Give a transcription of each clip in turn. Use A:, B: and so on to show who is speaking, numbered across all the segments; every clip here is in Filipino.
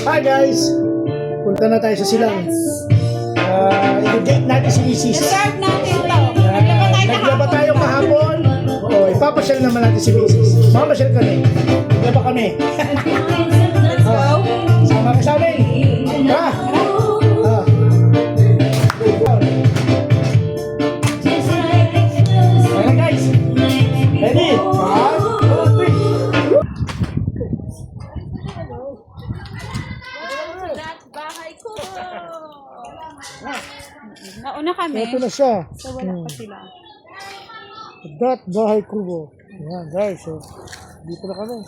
A: Hi guys! Punta na tayo sa silang. I-date natin si Mrs.
B: Start natin to.
A: Naglaba tayo kahapon. Ipapasyal naman natin si Mrs. Mamasyal kami. Naglaba kami.
B: Let's go.
A: Sama ka sa amin. Tara! Ayan guys. Ready? 1, 2, 3.
B: Bahay ko. Nauna kami.
A: Ito na siya.
B: So wala pa sila.
A: Bahay kubo. Ayan guys. So, dito na kami.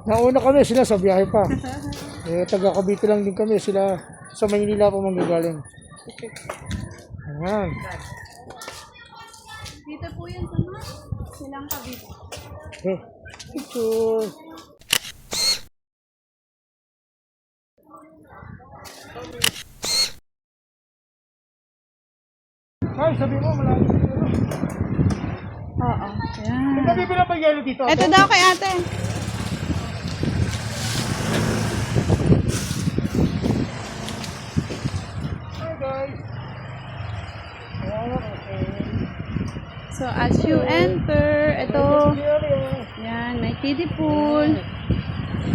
A: Nauna kami sila sa biyahe pa. Taga Cavite lang din kami. Sila sa Maynila pa manggagaling. Ayan.
B: Dito po yan sa mga silang Cavite.
A: Okay. Picture. Ay, sabi mo, malaki siguro.
B: Oo. Yan.
A: Sabi mo na ba yelo dito?
B: Ito daw kay ate.
A: Hi guys. Okay.
B: So as you enter, ito. Yan, may kiddie pool.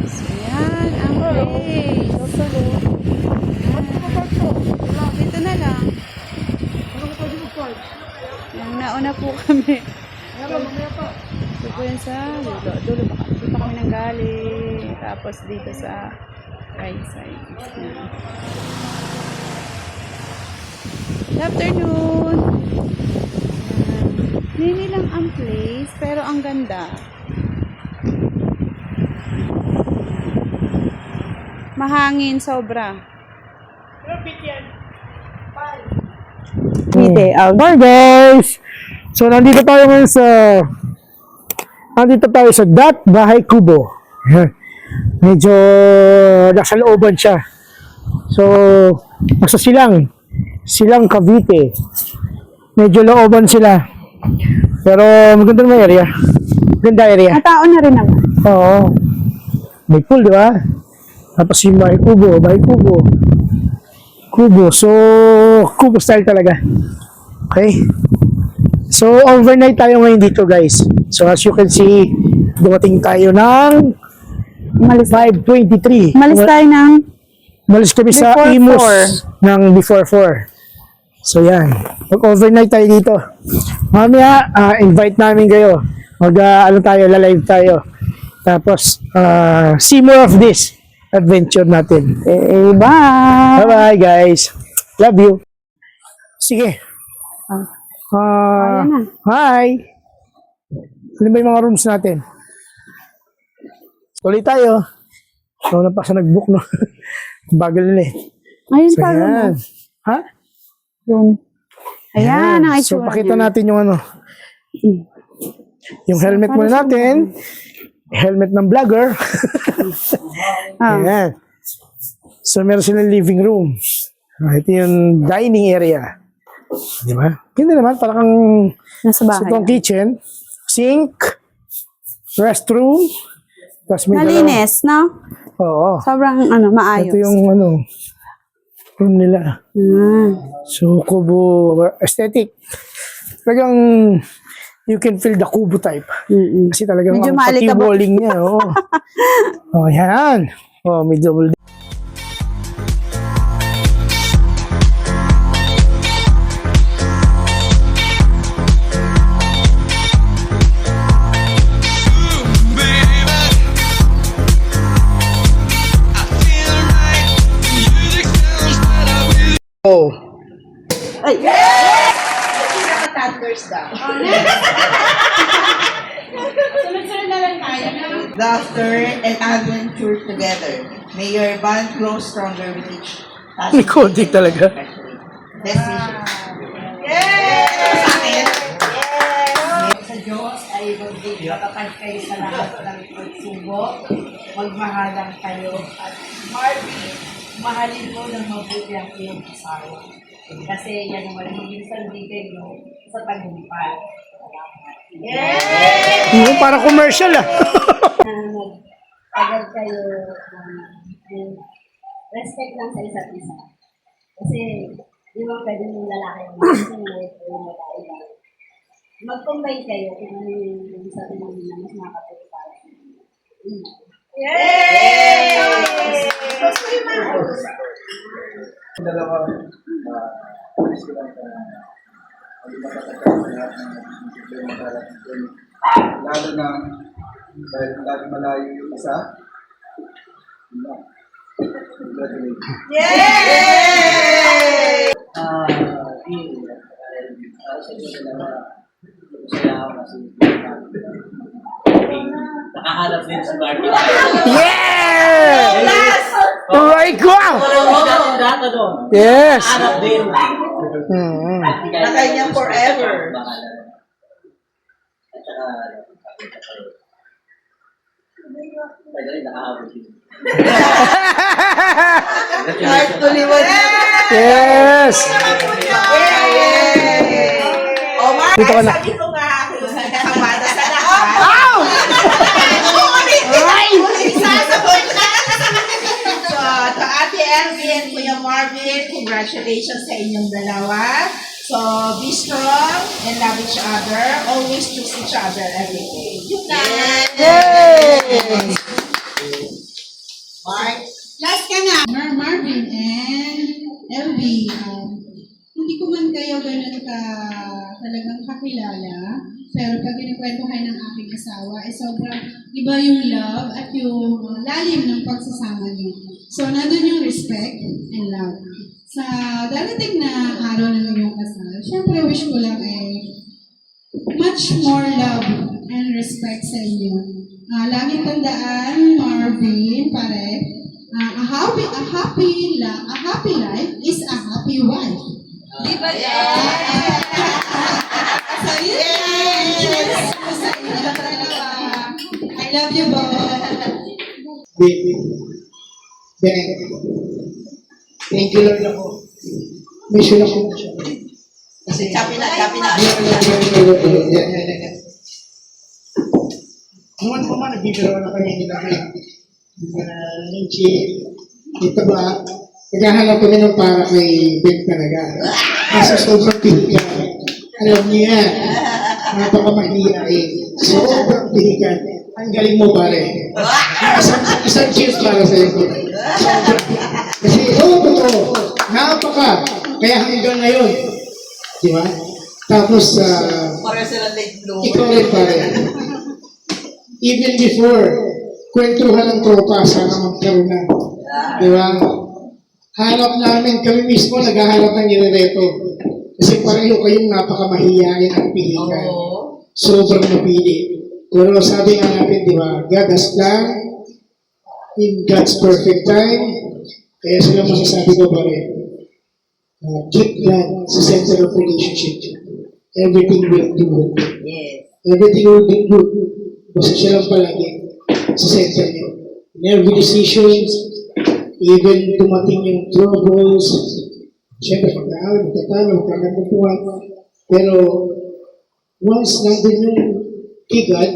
B: So yan, ang place. Dito na lang. Yung nauna po kami. Ito po yan sa dulo. Dulo pa kami. Dito kami nanggaling. Tapos dito sa right side. Yan. Good afternoon. Hindi lang ang place, pero ang ganda. Mahangin sobra.
A: Hi guys! So nandito tayo ngayon sa Bahay Kubo. Ayan. Medyo nasa looban siya. So nasa Silang Cavite. Medyo looban sila. Pero maganda naman area. Ganda area.
B: Tao na rin naman.
A: Oo. May pool, di ba? Tapos yung Bahay Kubo. So, Kubo style talaga. Okay? So, overnight tayo ngayon dito, guys. So, as you can see, dumating tayo ng 5:23. Malis kami sa
B: Before
A: Imus ng before 4. So, yan. Mag-overnight tayo dito. Mamaya, invite namin kayo. Lalive tayo. Tapos, see more of this adventure natin.
B: Okay, bye!
A: Bye-bye, guys. Love you. Sige. Hi. Ano ba yung mga rooms natin? Tuloy tayo. So, na pa sa nag-book, no? Bagal nila eh.
B: Ayun
A: So,
B: pa rin.
A: yan. Ha?
B: Yun. Ayan, ang
A: So,
B: itsura
A: pakita
B: niya.
A: natin yung ano. Yung helmet muna natin. Helmet ng vlogger. Ayan. So, meron silang living room. Ito yung dining area. Di ba? Ganda naman, parang
B: Nasa
A: sa
B: bahay.
A: itong kitchen. Sink. Restroom. Tapos may
B: Malinis, no?
A: Oo.
B: Sobrang, maayos.
A: Ito yung room nila. So, Kubo aesthetic. Talagang you can feel the Kubo type. Kasi talagang
B: Medyo
A: ang
B: maalikabok.
A: pati-walling niya. Oh. Oh, yan. Oh, may double. Oh.
B: Ay!
C: Thunders daw.
B: Sunod-sunod na lang tayo.
C: Laughter and adventure together. May your bond grow stronger with each task.
A: May coding talaga.
C: Decision.
D: Yay!
C: Sa akin,
D: Sa Diyos ay magpapatay kayo sa lahat ng pagsubok, magmahalang kayo, at Marvin, mahalin mo ng mabuti ang iyong asawa. Kasi yan naman ang maging sandigay mo sa tagumpay. Yay!
A: Para commercial ah.
D: Tagal kayo
E: And respect lang sa isa't isa. Kasi, di ba pwede yung lalaki yung masunod o yung babae lang. Mag-combine kayo kung ano yung sa tingin nila mas makakapit para sa inyo.
F: Dalawa, alis ko lang na hindi matatagay sa lahat ng problema darating doon. Lalo na dahil lagi malayo yung isa. Yun lang. Congratulations.
G: Sa inyo dalawa, masaya ako kasi nakahanap din si Barbie.
A: Yeah! Right ko!
G: Lahat doon.
A: Yes!
G: Nakahanap din.
C: Na kanyang forever.
G: At saka, pwede rin nakahabot din.
C: Heart to liwan.
A: Yes!
C: Omar,
A: Dito ka na.
C: sabi ko nga ako yung nakakamada sa lahat.
A: Ow!
C: Isasagot na. So, to Ate Elvie and Kuya Marvin, congratulations sa inyong dalawa. So, be strong and love each other. Always choose each other every day. Yun na. Mark?
H: Last ka na, Marvin and LB. Hindi ko man kayo ganun ka talagang kakilala, pero pag kinukwentuhan ng aking asawa, sobrang iba yung love at yung lalim ng pagsasama niyo. So, nandun yung respect and love. Sa darating na araw ng inyong kasal, syempre wish ko lang much more love and respect sa inyo. Laging tandaan, Marvin, pare, a happy life is a happy wife.
C: Di ba
H: So, yun. Cheers sa inyo dalawa. I love you both.
I: Thank you Lord ako. May sure ako na siya. Kasi,
C: Kapi na, kapi na.
I: Noon pa man, nagbibiro na kami nilagay. Ninchi, ito ba, naghahanap kami ng para kay Ben talaga. Kasi sobrang pihikan. Alam niyo yan, napakamahiya Sobrang pihikan. Ang galing mo pare. Isang cheers para sa iyo. Kasi, totoo. Napaka. Kaya hanggang ngayon. Di ba? Tapos,
C: Para silang late bloomer.
I: ikaw rin pare. Even before, kwentuhan ng tropa, sana magkaroon na. Di ba? Hanap namin, kami mismo naghahanap ng nirereto. Kasi pareho kayong napakamahiyain ang pilihan. Sobrang napili. Pero sabi nga natin, di ba, God has plan in God's perfect time. Kaya sila masasabi ko pare, keep God sa center of relationship. Everything will do good.
C: Yes.
I: Everything will be good. Basta siya lang palagi sa center niyo. In every decisions, even dumating yung troubles, siyempre magkakaawin, magkatalo, magkakapupuan. Pero once nandun yung kay God,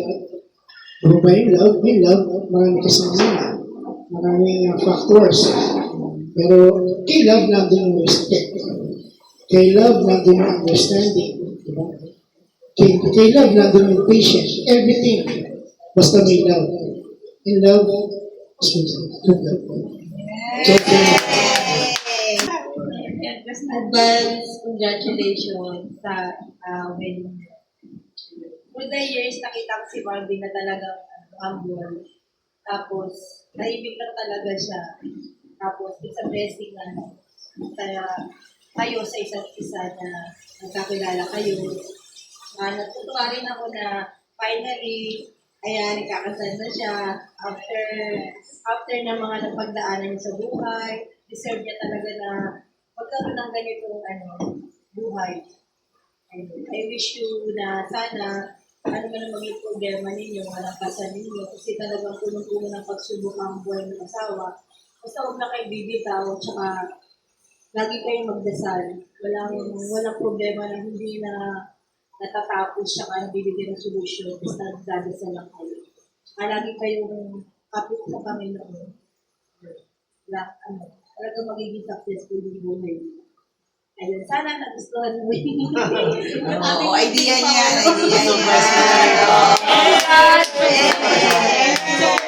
I: ba yung love, marami kasama, maraming factors. Pero kay love nandun yung respect. Kay love nandun yung understanding. Diba? Kay love nandun yung patience. Everything. Basta may love. In love, good love.
E: Advance congratulations sa when through the years nakita ko si Barbie na talagang humble. Tapos, naibig lang talaga siya. Tapos, it's a blessing na kayo sa isa't isa na nagkakilala kayo. Natutuwa rin ako na finally, ayan, ikakasal na siya after ng mga napagdaanan niya sa buhay. Deserve niya talaga na magkaroon ng ganitong buhay. I wish you na sana ano man ang maging problema ninyo, malampasan ninyo, kasi talagang punong-puno ng pagsubok ang buhay ng asawa. Basta huwag na kayo bibitaw, tsaka lagi kayong magdasal. Walang problema na hindi na natatapos, tsaka bibigyan ng solusyon, basta nagdadasal lang kayo. Lagi kayong kapit sa Panginoon. talagang magiging successful yung buhay. Ayun, sana nagustuhan mo yung
C: idea niya, idea niya.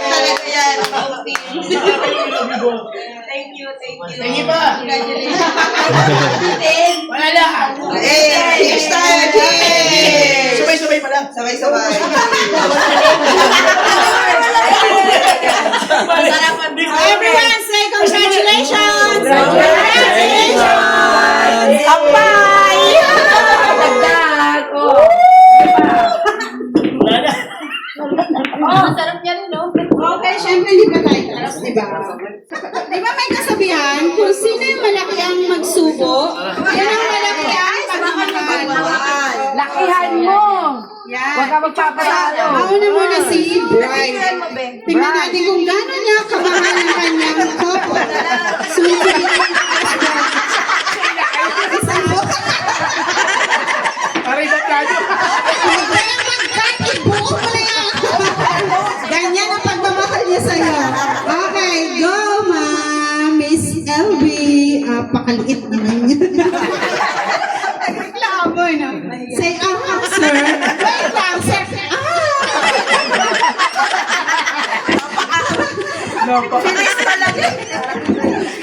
C: Talaga yan.
E: Thank you.
G: Thank you pa.
E: Congratulations.
G: Wala na.
C: Next time!
G: Sabay-sabay pa lang.
C: Sabay-sabay.
E: Everyone say congratulations!
H: Okay, syempre hindi ba tayo talas, di ba? Di ba may kasabihan, kung sino yung malaki ang magsubo, yan ang malaki ang pagmamahal.
D: Lakihan mo!
H: Yan.
D: Huwag ka magpapatalo.
H: Mauna muna si Brian. Tingnan natin kung gano'n niya kamahal ang kanyang couple. Sunod-sunod yung isang book.
A: Aray, ba't kayo?
H: Kaya mag-cut, ibuo mo na yan. Ganyan ang pagmamahal niya sa'yo. Okay, go, ma'am. Miss LB. Pakaliit naman yun. Reklamo, no? Say, sir. Wait lang, sir.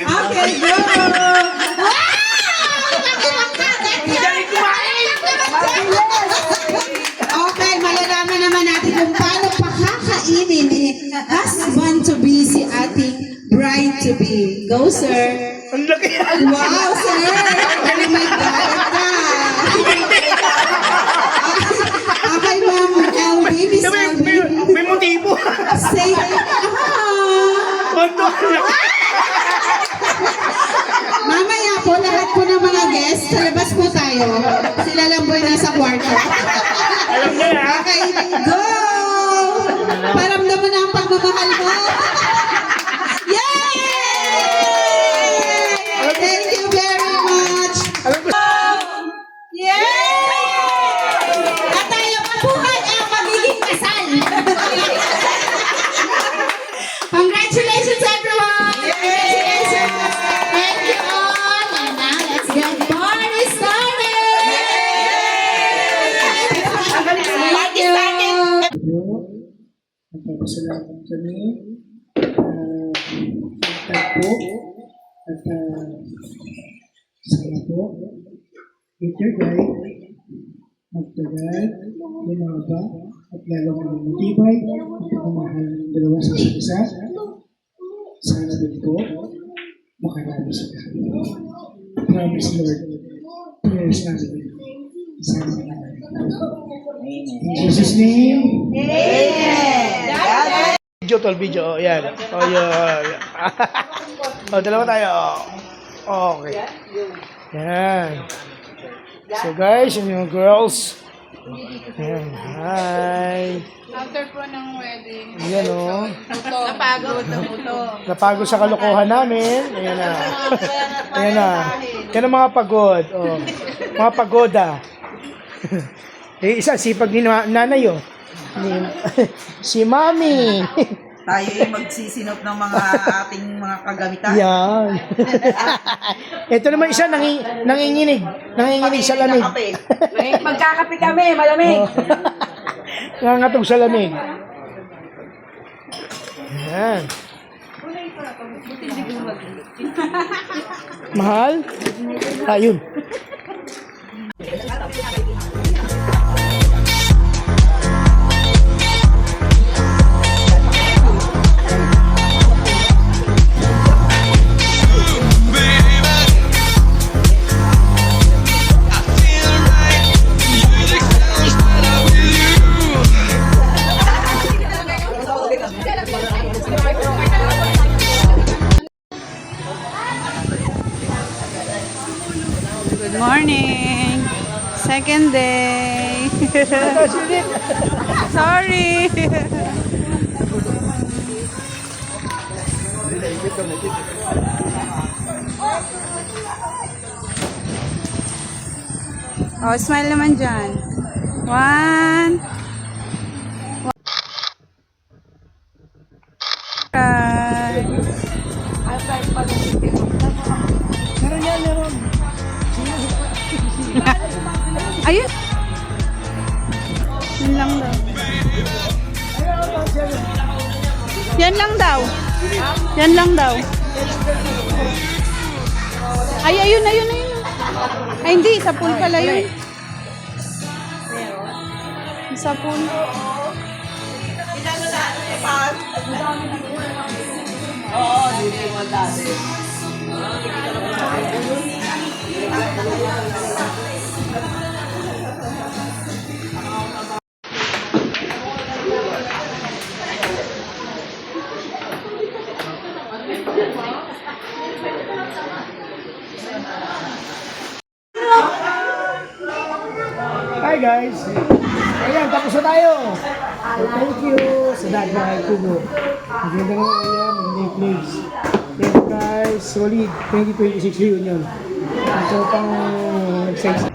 H: Okay, go. Okay, malalaman naman natin kung paano pakakainin ni husband-to-be si ating bride-to-be. Go, sir.
A: Ang laki.
H: Wow, sir. Oh my God. Okay, ma'am. LB, Miss LB.
A: May motibo.
H: Say,
A: Bando.
H: mamaya po, lahat po ng mga guests, sa labas po tayo. Sila lang po yung nasa kwarto.
A: Alam niya na.
H: Okay, go! Paramdam mo na ang pagmamahal mo. Yay! Thank you very much. Yay! At tayo mabuhay ang magiging kasal. Congratulations, everyone! Congratulations! Thank you all! And now, let's get party started! Thank you!
I: Nagpapasalamat kami po at sana po with your guide magtagal, lumaba at lalong magmutibay ang pagmamahal ng dalawa sa isa't isa. Sana din po makarami sa lahat. Promise Lord, prayers namin. Sana naman. In Jesus' name,
A: Video tol, video. Yan. Oh, yan. Oh, dalawa tayo. Okay. Yan. So guys, yung mga girls. Yan. Hi.
B: After po ng wedding,
A: Yan o.
B: napagod na ulo.
A: Napagod sa kalokohan namin. Ayan na. Ayan na. Yan ang mga pagod. Oh. Mga pagoda. Eh, isa, sipag ni nanay oh. Si Mami.
C: Tayo yung magsisinop ng mga ating mga kagamitan.
A: Yan. Ito naman isa, nanginginig. Nanginginig sa lamig.
D: Magkakape kami, malamig.
A: Nangangatog sa lamig. Yan. Mahal? Ayun.
B: Good morning! Second day! Sorry! Oh, smile naman dyan. One. Right. Ayun. Yun lang daw. Yan lang daw. Yan lang daw. Ay, ayun, ayun, ayun. Ay, hindi. Sa pool pala yun. Sa pool.
D: Oo, hindi mo dati.
A: Hi guys! Ayan, tapos na tayo! So, thank you sa Dagmay Kubo. Maganda nga ayan, magandang place. Thank you guys, solid 2026 reunion. So, pang excited.